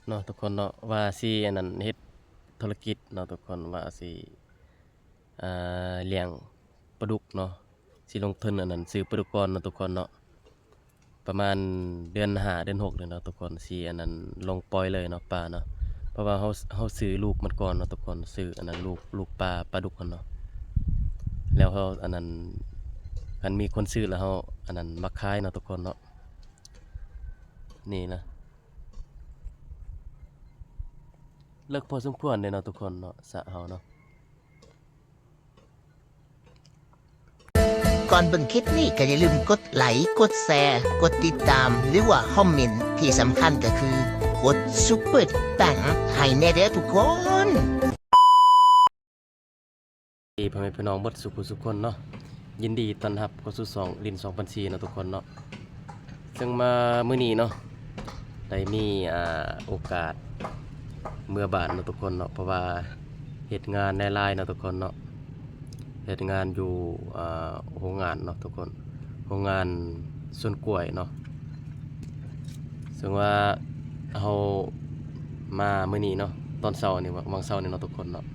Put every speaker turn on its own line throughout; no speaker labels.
เนาะทุกคนเนาะว่าสิอันนั้นเฮ็ดธุรกิจเนาะทุกคนว่าสิเลี้ยงปลาดุกเนาะสิลงทุนอันนั้นซื้อปลาดุกก่อนเนาะทุกคนเนาะประมาณเดือน5เดือน6นี่เนาะทุกคนสิอันนั้นลงปล่อยเลยเนาะปลาเนาะเพราะว่าเฮาซื้อลูกมันก่อนเนาะทุกคนซื้ออันนั้นลูกปลาดุกกันเนาะแล้วเฮาอันนั้นคันมีคนซื้อแล้วเฮาอันนั้นมาขายเนาะทุกคนเนาะนี่นะเลิกพอสมควรเลยเนาะทุกคนเนาะสระเฮาเนาะ
ก่อนเบิ่งคลิปนี้ก็อย่าลืมกดไลค์กดแชร์กดติดตามหรือว่าคอมเมนต์ที่สำคัญก็คือกดซุปเปอร์ตังให้แน่เด้อทุกคน
พ่อแม่พี่น้องเบิดสุขคนเนาะยินดีต้อนรับเข้าสู่2ลิ้น2004เนาะทุกคนเนาะซึ่งมามื้อนี้เนาะได้มีโอกาสเมื่อบ้านเนาะทุกคนเนาะเพราะว่าเฮ็ดงานในไลน์เนาะทุกคนเนาะเฮ็ดงานอยู่โรงงานเนาะทุกคนโรงงานสวนกล้วยเนาะซึ่งว่าเฮามามื้อนี้เนาะตอนเช้านี่วังเช้านี่เนาะทุกคนเนาะ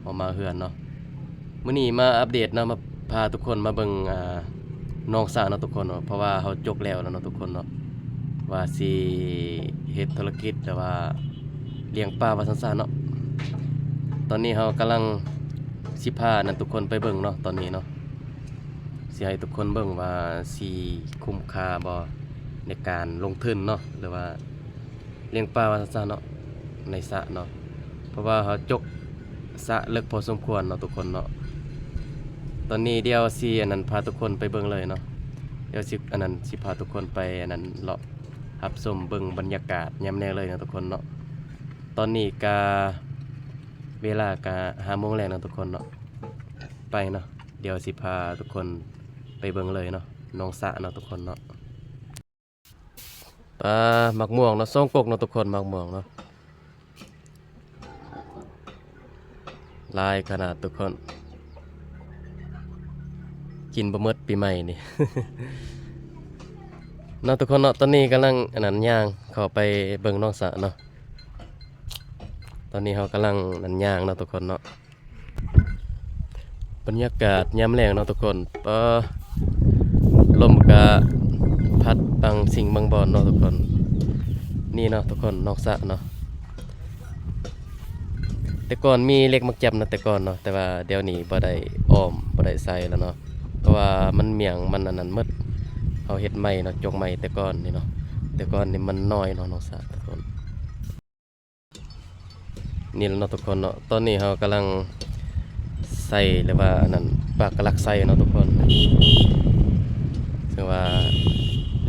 เฮามาเฮือนเนาะมื้อนี้มาอัปเดตเนาะมาพาทุกคนมาเบิ่งน้องสาวเนาะทุกคนเนาะเพราะว่าเฮาจบแล้วเนาะทุกคนเนาะว่าสิเฮ็ดธุรกิจแต่ว่าเลี้ยงปลาว่าซั่นๆเนาะตอนนี้เฮากำลังสิพานั่นทุกคนไปเบิ่งเนาะตอนนี้เนาะสิให้ทุกคนเบิ่งว่าสิคุ้มค่าบ่ในการลงทุนเนาะหรือว่าเลี้ยงปลาว่าซั่นๆเนาะในสระเนาะเพราะว่าเฮาจกสระลึกพอสมควรเนาะทุกคนเนาะตอนนี้เดี๋ยวสิอันนั้นพาทุกคนไปเบิ่งเลยเนาะเดี๋ยวสิอันนั้นสิพาทุกคนไปอันนั้นเลาะรับชมเบิ่งบรรยากาศยามแลงเลยเนาะทุกคนเนาะตอนนี้ก็เวลาก็5 โมงแลงเนาะทุกคนเนาะไปเนาะเดี๋ยวสิพาทุกคนไปเบิ่งเลยเนาะน้องสระเนาะทุกคนเนาะปลาหมักม่วงเนาะ2 กกเนาะทุกคนหมักม่วงเนาะลายขนาดทุกคนกินบ่หมดปีใหม่นี่ เนาะทุกคนเนาะตอนนี้กำลังอันนั้นย่างเข้าไปเบิ่งน้องสระเนาะตอนนี้เขากำลังนั่นย่างเนาะทุกคนเนาะบรรยากาศยามแลงเนาะทุกคนลมก็พัดบางสิ่งบางบอนเนาะทุกคนนี่เนาะทุกคนน้องสระเนาะแต่ก่อนมีเล็กมักจับนะแต่ก่อนเนาะแต่ว่าเดี๋ยวนี้บ่ได้อ้อมบ่ได้ใส่แล้วเนาะเพราะว่ามันเมี่ยงมันอันนั้นหมดเขาเฮ็ดใหม่เนาะจกใหม่แต่ก่อนนี่เนาะแต่ก่อนนี่มันน้อยเนาะน้องสระทุกคนนี่แหละเนาะทุกคนเนาะตอนนี้เขากำลังใส่หรือว่าอันนั้นปากกระลักใส่เนาะทุกคนซึ่งว่า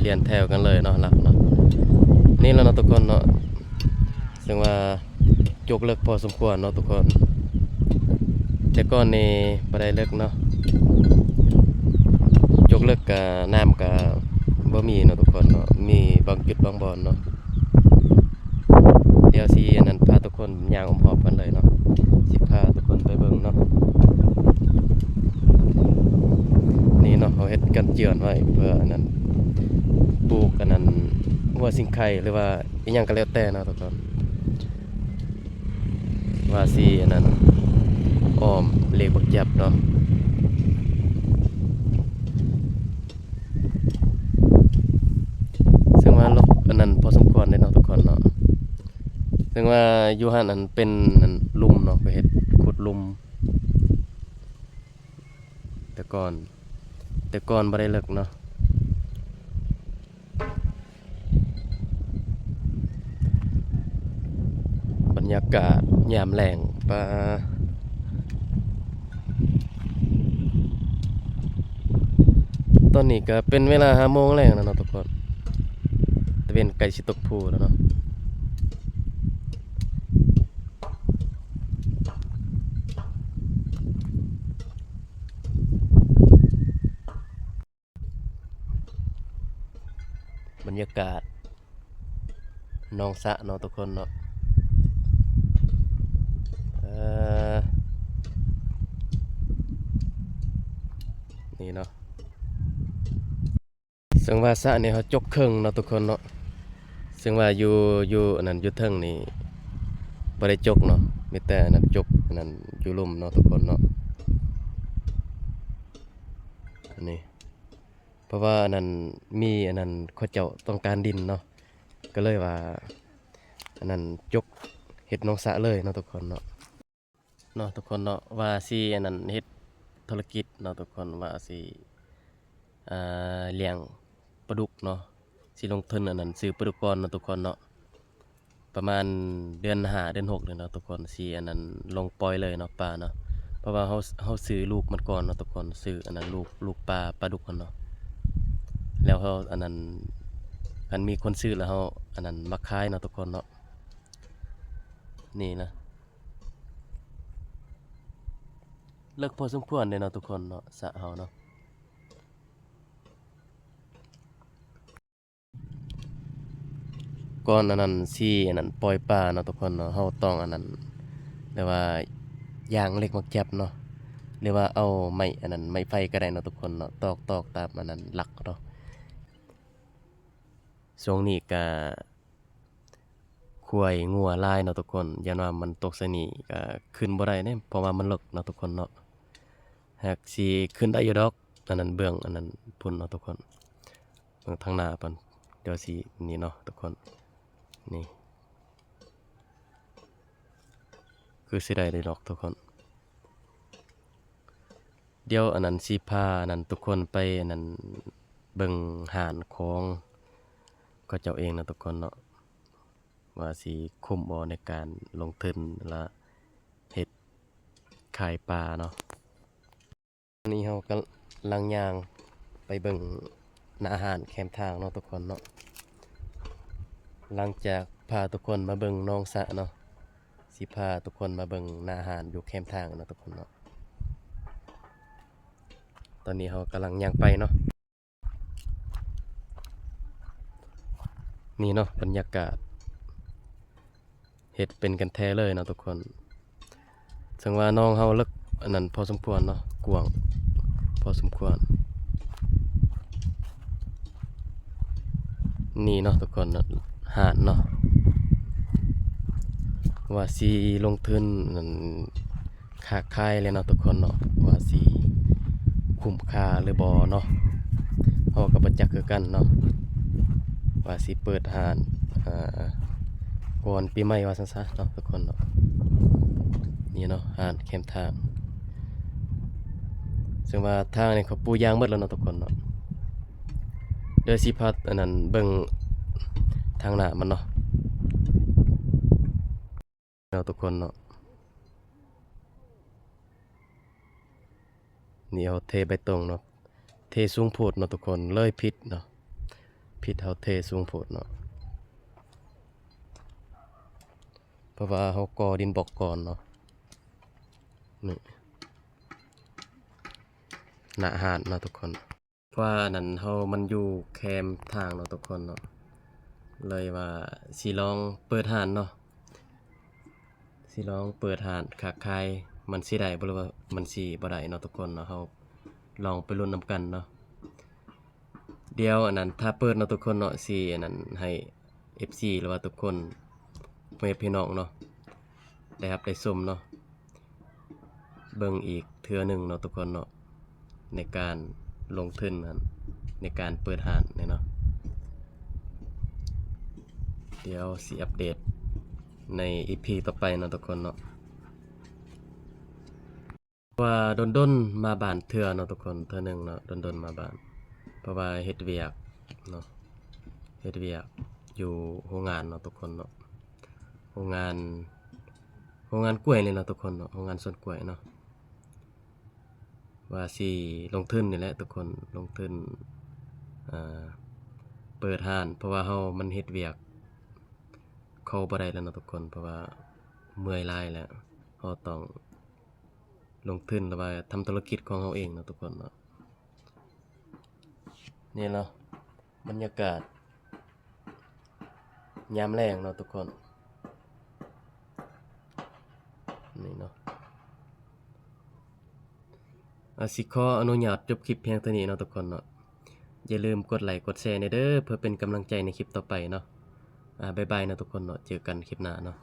เรียนแถวกันเลยเนาะหลักเนาะนี่แหละเนาะทุกคนเนาะซึ่งว่าจกเลิกพอสมควรเนาะทุกคนแต่ก่อนนี่บ่ได้เลิกเนาะจกเลิกกับน้ำกับบ่มีเนาะทุกคนเนาะมีบางจุดบางบ่อนเนาะเดี๋ยวสิอันนั้นพาทุกคนย่างอมหอบกันเลยเนาะสิพาทุกคนไปเบิ่งเนาะนี่เนาะเขาเฮ็ดกันเจือนไว้เพื่ออันนั้นปลูกอันนั้นหัวสิงไข่หรือว่าอีหยังก็แล้วแต่เนาะทุกคนว่าสิอันนั้นอ้อมเลขบักยับเนาะซึ่งว่าลกอันนั้นพอสมควรเลยเนาะทุกคนเนาะซึ่งว่าอยู่หั่นอันเป็นอันลุ่มเนาะไปเฮ็ดขุดลุ่มแต่ก่อนบ่ได้เลิกเนาะบรรยากาศยามแลงปลาตอนนี้ก็เป็นเวลา5 โมงแลงแล้วเนาะทุกคนแต่เป็นไก่สิตกภูแล้วเนาะบรรยากาศน้องสระเนาะทุกคนเนาะนี่เนาะซึ่งว่าสระนี่เขาจกครึ่งเนาะทุกคนเนาะ ซึ่งว่าอยู่อันนั้นอยู่เทิงนี่บ่ได้จกเนาะมีแต่อันนั้นจกอันนั้นอยู่ลุ่มเนาะทุกคนเนาะอันนี้เพราะว่าอันนั้นมีอันนั้นเขาเจ้าต้องการดินเนาะก็เลยว่าอันนั้นจกเฮ็ดหนองสระเลยเนาะทุกคนเนาะทุกคนเนาะว่าสิอันนั้นเฮ็ดธุรกิจเนาะทุกคนว่าสิเลี้ยงปลาดุกเนาะสิลงทุนอันนั้นซื้อปลาดุกก่อนเนาะทุกคนเนาะประมาณเดือน5เดือน6นี่เนาะทุกคนสิอันนั้นลงปล่อยเลยเนาะปลาเนาะเพราะว่าเฮาซื้อลูกมันก่อนเนาะทุกคนซื้ออันนั้นลูกปลาดุกกันเนาะแล้วเฮาอันนั้นคันมีคนซื้อแล้วเฮาอันนั้นมาขายเนาะทุกคนเนาะนี่นะเลิกพอสมควรเลยเนาะทุกคนเนาะสระเฮาเนาะก่อนอันนั้นสิอันนั้นปล่อยปลาเนาะทุกคนเนาะเฮาต้องอันนั้นเรียกว่าย่างเหล็กมาแก็บเนาะหรือว่าเอาไม้อันนั้นไม้ไฟก็ได้เนาะทุกคนเนาะตอกตามอันนั้นหลักเนาะช่วงนี้ก็ควายงัวลายเนาะทุกคนยันว่ามันตกใส่นี่ก็ขึ้นบ่ได้เด้เพราะว่ามันลึกเนาะทุกคนเนาะหากสิขึ้นได้อยู่ดอกอันนั้นเบื้องอันนั้นพุ่นเนาะทุกคนเบื้องทางหน้าเพิ่นเดี๋ยวสินี่เนาะทุกคนนี่คือสิได้ดอกทุกคนเดี๋ยวอันนั้นสิพาอันนั้นทุกคนไปอันนั้นเบิ่งหาดของก็เจ้าเองนะทุกคนเนาะว่าสิคุ้มบ่ในการลงทุนและเฮ็ดขายปลาเนาะอันนี้เฮากำลังย่างไปเบิ่งหน้าอาหารแคมป์ทางเนาะทุกคนเนาะหลังจากพาทุกคนมาเบิ่งหนองสระเนาะสิพาทุกคนมาเบิ่งหน้าอาหารอยู่แคมป์ทางเนาะทุกคนเนาะตอนนี้เฮากำลังย่างไปเนาะนี่เนาะบรรยากาศเฮ็ดเป็นกันแท้เลยเนาะทุกคนซึ่งว่าน้องเฮาลึกอันนั้นพอสมควรเนาะกว้างพอสมควรนี่เนาะทุกคนเนาะหาดเนาะว่าสิลงทุนนั่นค้าขายเลยเนาะทุกคนเนาะว่าสิคุ้มค่าหรือบ่เนาะเฮาก็บ่จักคือกันเนาะว่าสิเปิดห้านก่อนปีใหม่ว่าซั่นซะเนาะทุกคนเนาะนี่เนาะห้านแคมป์ทางซึ่งว่าทางนี่เขาปูยางหมดแล้วเนาะทุกคนเนาะเดี๋ยวสิพาอันนั้นเบิ่งทางหน้ามันเนาะทุกคนเนาะนี่เอาเทใบตองเนาะเทสูงโพดเนาะทุกคนเลยผิดเนาะผิดเฮาเทสูงโพดเนาะเพราะว่าเฮาก่อดินบล็อกก่อนเนาะนี่หน้าหาดเนาะทุกคนว่านั่นเฮามันอยู่แคมป์ทางเนาะทุกคนเนาะเลยว่าสิลองเปิดห้านเนาะสิลองเปิดห้านค้าขายมันสิได้บ่หรือว่ามันสิบ่ได้เนาะทุกคนเนาะเฮาลองไปลุ้นนำกันเนาะเดี๋ยวอันนั้นถ้าเปิดเนาะทุกคนเนาะสิอันนั้นให้ FC หรือว่าทุกคนพ่อแม่พี่น้องเนาะได้รับได้ชมเนาะเบิ่งอีกเทื่อหนึงเนาะทุกคนเนาะในการลงทุนนั้นในการเปิดห้านเนี่ยเนาะเดี๋ยวสิอัปเดตใน EP ต่อไปเนาะทุกคนเนาะว่าดนๆมาบ้านเทื่อเนาะทุกคนเทื่อหนึงเนาะดนๆมาบ้านเพราะว่าเฮ็ดเวียกเนาะเฮ็ดเวียกอยู่โรงงานเนาะทุกคนเนาะโรงงานกล้วยเลยเนาะทุกคนเนาะโรงงานสวนกล้วยเนาะว่าสิลงทุนนี่แหละทุกคนลงทุนเปิดห้านเพราะว่าเฮามันเฮ็ดเวียกเข้าบ่ได้แล้วเนาะทุกคนเพราะว่าเมื่อยหลายแล้วเฮาต้องลงทุนหรือว่าทำธุรกิจของเฮาเองเนาะทุกคนเนาะนี่เนาะบรรยากาศยามแลงเนาะทุกคนนี่เนาะสิขออนุญาตจบคลิปเพียงเท่านี้เนาะทุกคนเนาะอย่าลืมกดไลค์กดแชร์ในเด้อเพื่อเป็นกำลังใจในคลิปต่อไปเนาะ บ๊ายบายนะทุกคนเนาะเจอกันคลิปหน้าเนาะ